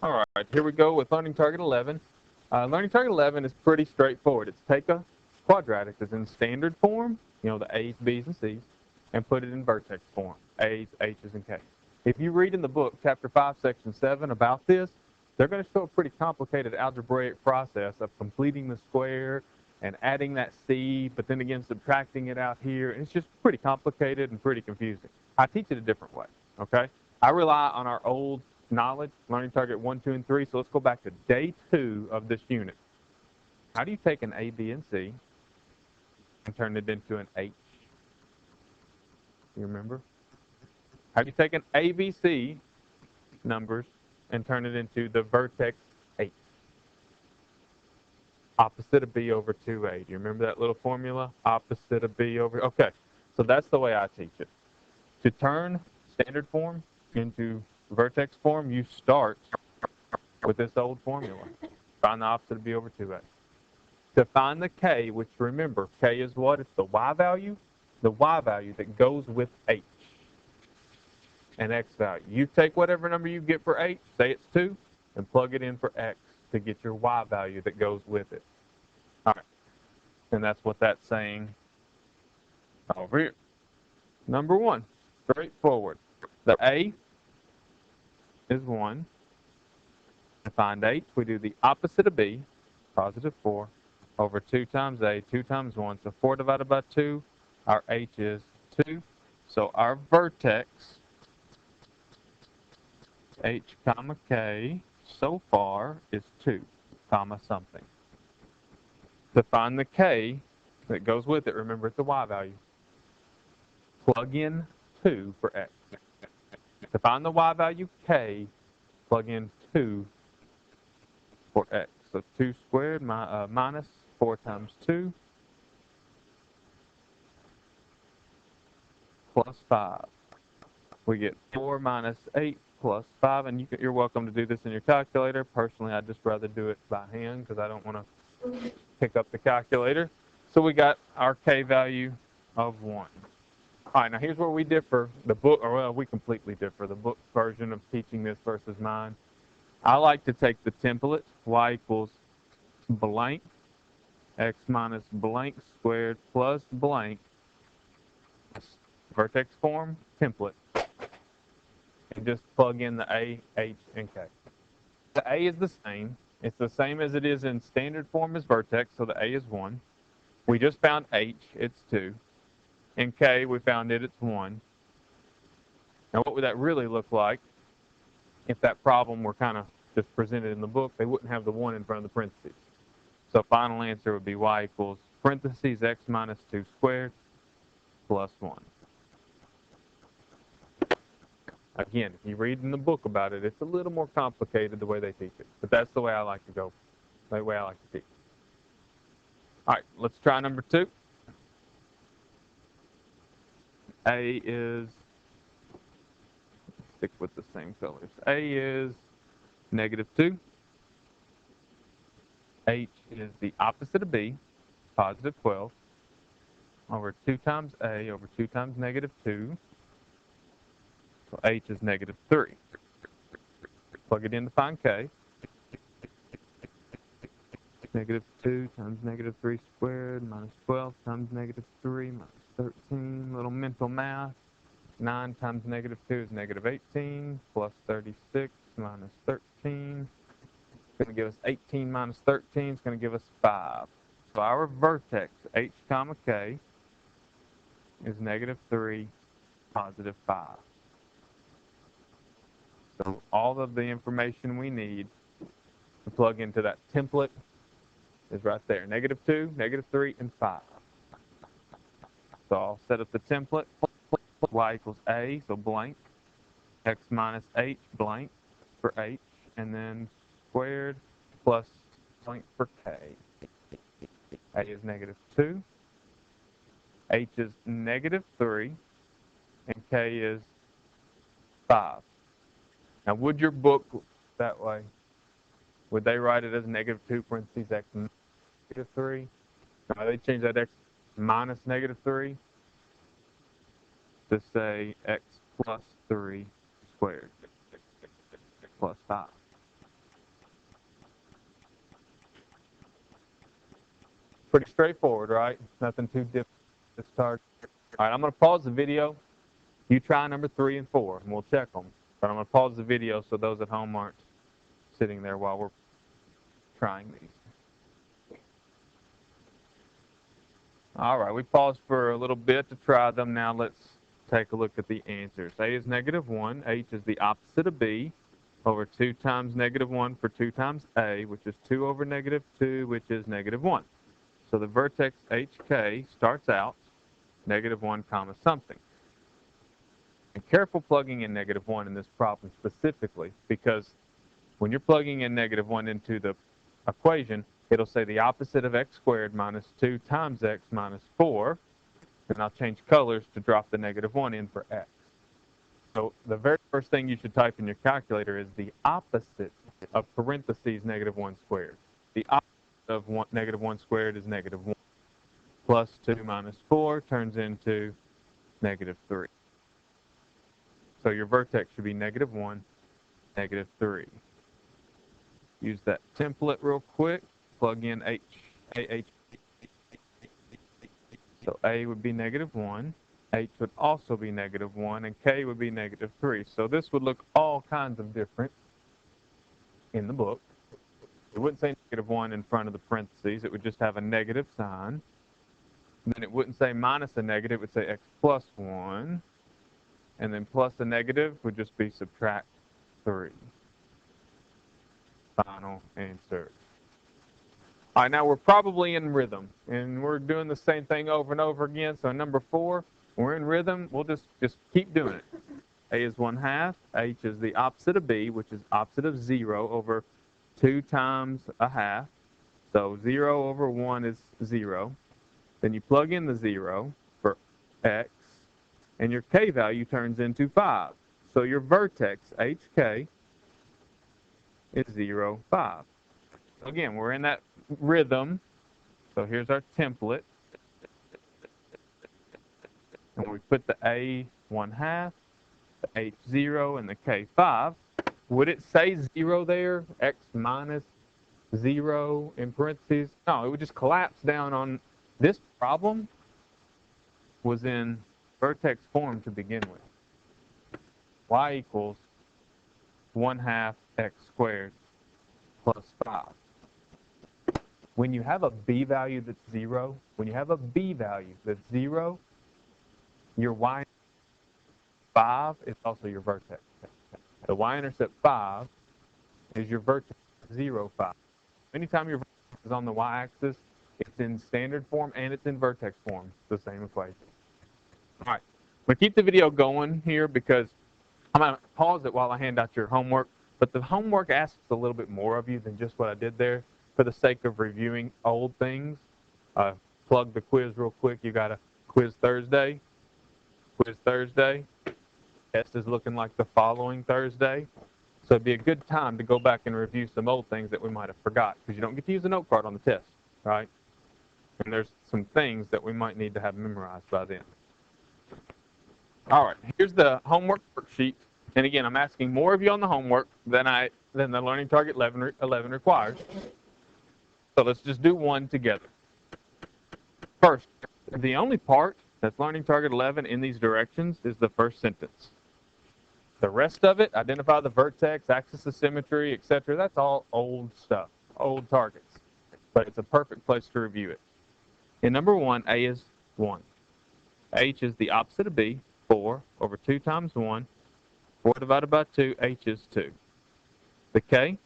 All right, here we go with learning target 11. Learning target 11 is pretty straightforward. It's take a quadratic that's in standard form, the A's, B's, and C's, and put it in vertex form, A's, H's, and K's. If you read in the book, chapter 5, section 7, about this, they're going to show a pretty complicated algebraic process of completing the square and adding that C, but then again subtracting it out here. It's just pretty complicated and pretty confusing. I teach it a different way, okay? I rely on our old knowledge, learning target 1, 2, and 3. So let's go back to day 2 of this unit. How do you take an A, B, and C and turn it into an H? You remember? How do you take an A, B, C numbers and turn it into the vertex H? Opposite of B over 2A. Do you remember that little formula? Opposite of B over... Okay, so that's the way I teach it. To turn standard form into vertex form, you start with this old formula. Find the opposite of B over 2A. To find the K, which remember, K is what? It's the Y value that goes with H and X value. You take whatever number you get for H, say it's 2, and plug it in for X to get your Y value that goes with it. All right, and that's what that's saying over here. Number 1, straightforward. The A is 1. To find H, we do the opposite of B, positive 4, over 2 times A, 2 times 1. So 4 divided by 2, our H is 2. So our vertex, H comma K, so far is 2, comma something. To find the K that goes with it, remember it's a Y value. Plug in 2 for X. To find the Y value K, plug in 2 for X. So 2 squared minus 4 times 2 plus 5. We get 4 minus 8 plus 5, and you're welcome to do this in your calculator. Personally, I'd just rather do it by hand because I don't want to pick up the calculator. So we got our K value of 1. All right, now here's where we differ. The book, or well, we completely differ. The book version of teaching this versus mine. I like to take the template, y equals blank, x minus blank squared plus blank, vertex form, template, and just plug in the A, H, and K. The A is the same. It's the same as it is in standard form as vertex, so the A is 1. We just found H, it's 2. And K, we found it's 1. Now what would that really look like if that problem were kind of just presented in the book? They wouldn't have the 1 in front of the parentheses. So final answer would be y equals parentheses x minus 2 squared plus 1. Again, if you read in the book about it, it's a little more complicated the way they teach it. But that's the way I like to go, the way I like to teach. All right, let's try number 2. A is, stick with the same colors. A is negative 2. H is the opposite of B, positive 12, over 2 times A over 2 times negative 2. So H is negative 3. Plug it in to find K. Negative 2 times negative 3 squared minus 12 times negative 3 minus 13. Little mental math. 9 times negative 2 is negative 18 plus 36 minus 13. It's going to give us 18 minus 13. It's going to give us 5. So our vertex, H comma K, is negative 3, positive 5. So all of the information we need to plug into that template is right there. Negative 2, negative 3, and 5. So I'll set up the template. Y equals A, so blank. X minus H, blank, for H. And then squared plus blank for K. A is negative 2. H is negative 3. And K is 5. Now, would your book that way? Would they write it as negative 2 parentheses X negative 3? No, they change that X minus negative 3 to say X plus 3 squared plus 5. Pretty straightforward, right? Nothing too difficult. This target. All right, I'm going to pause the video. You try number 3 and 4, and we'll check them. But I'm going to pause the video so those at home aren't sitting there while we're trying these. All right, we paused for a little bit to try them. Now let's take a look at the answers. A is -1. H is the opposite of B over 2 times -1 for 2 times A, which is 2 over -2, which is -1. So the vertex HK starts out -1 comma something. And careful plugging in -1 in this problem specifically, because when you're plugging in -1 into the equation, it'll say the opposite of x squared minus 2 times x minus 4. And I'll change colors to drop the -1 in for x. So the very first thing you should type in your calculator is the opposite of parentheses -1 squared. The opposite of -1 squared is -1. Plus 2 minus 4 turns into -3. So your vertex should be -1, -3. Use that template real quick. Plug in H. So A would be -1. H would also be -1, and K would be -3. So this would look all kinds of different in the book. It wouldn't say -1 in front of the parentheses. It would just have a negative sign. And then it wouldn't say minus a negative. It would say x plus 1. And then plus a negative would just be subtract 3. Final answer. All right, now we're probably in rhythm, and we're doing the same thing over and over again. So number 4, we're in rhythm. We'll just keep doing it. A is 1/2. H is the opposite of B, which is opposite of 0 over 2 times a half. So 0 over 1 is 0. Then you plug in the 0 for x, and your k value turns into 5. So your vertex, HK, is 0, 5. Again, we're in that rhythm. So here's our template. And we put the A 1/2, the H 0, and the K 5. Would it say 0 there? X minus 0 in parentheses? No, it would just collapse down on this problem was in vertex form to begin with. Y equals 1/2 x squared plus 5. When you have a B value that's 0, your Y 5 is also your vertex. The y-intercept 5 is your vertex 0, 5. Anytime your vertex is on the y-axis, it's in standard form and it's in vertex form. It's the same equation. All right, I'm going to keep the video going here because I'm going to pause it while I hand out your homework. But the homework asks a little bit more of you than just what I did there. For the sake of reviewing old things, plug the quiz real quick. You got a quiz Thursday. Test is looking like the following Thursday. So it'd be a good time to go back and review some old things that we might have forgot, because you don't get to use a note card on the test, right? And there's some things that we might need to have memorized by then. All right, here's the homework worksheet. And again, I'm asking more of you on the homework than the Learning Target 11 requires. So let's just do one together. First, the only part that's Learning Target 11 in these directions is the first sentence. The rest of it, identify the vertex, axis of symmetry, etc., that's all old stuff, old targets. But it's a perfect place to review it. In number 1, A is 1. H is the opposite of B, 4 over 2 times 1. 4 divided by 2, H is 2. The K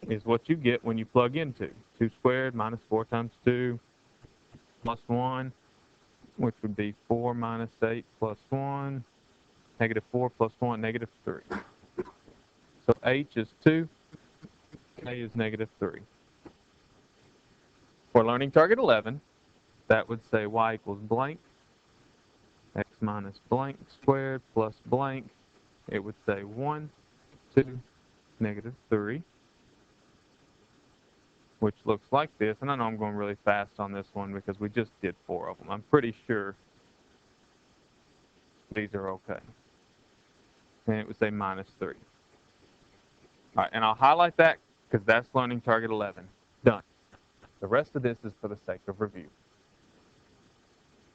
is what you get when you plug in 2. 2 squared minus 4 times 2 plus 1, which would be 4 minus 8 plus 1, -4 plus 1, -3. So H is 2, K is -3. For Learning Target 11, that would say Y equals blank, X minus blank squared plus blank. It would say 1, 2, -3, which looks like this. And I know I'm going really fast on this one because we just did 4 of them. I'm pretty sure these are okay. And it would say -3. All right, and I'll highlight that because that's Learning Target 11. Done. The rest of this is for the sake of review.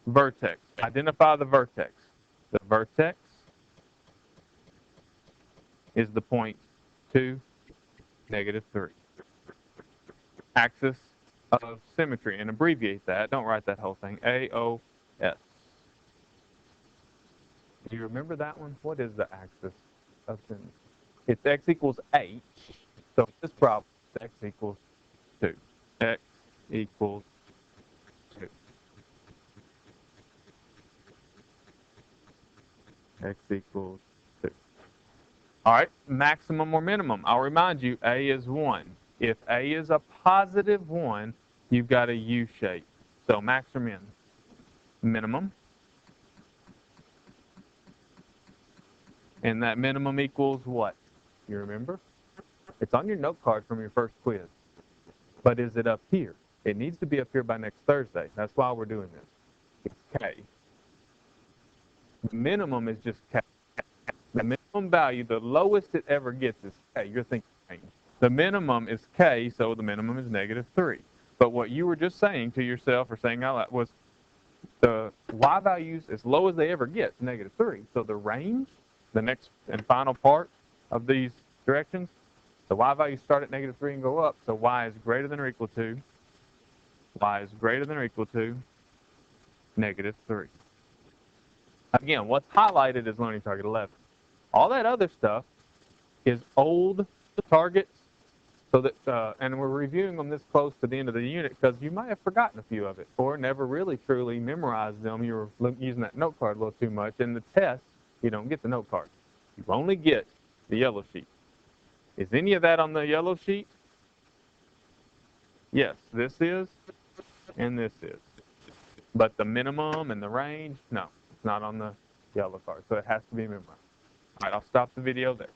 Vertex. Identify the vertex. The vertex is the point 2, -3. Axis of symmetry, and abbreviate that. Don't write that whole thing. AOS. Do you remember that one? What is the axis of symmetry? It's x equals h. So this problem is x equals 2. X equals 2. X equals 2. All right, maximum or minimum. I'll remind you, A is 1. If A is a positive 1, you've got a U shape. So max or min? Minimum. And that minimum equals what? You remember? It's on your note card from your first quiz. But is it up here? It needs to be up here by next Thursday. That's why we're doing this. It's K. The minimum is just K. The minimum value, the lowest it ever gets is K. You're thinking the minimum is K, so the minimum is -3. But what you were just saying to yourself or saying out loud was the Y values as low as they ever get, -3. So the range, the next and final part of these directions, the Y values start at -3 and go up. So Y is greater than or equal to, Y is greater than or equal to -3. Again, what's highlighted is learning target 11. All that other stuff is old targets, so that, and we're reviewing them this close to the end of the unit because you might have forgotten a few of it or never really truly memorized them. You were using that note card a little too much. In the test, you don't get the note card. You only get the yellow sheet. Is any of that on the yellow sheet? Yes, this is, and this is. But the minimum and the range, no, it's not on the yellow card, so it has to be memorized. All right, I'll stop the video there.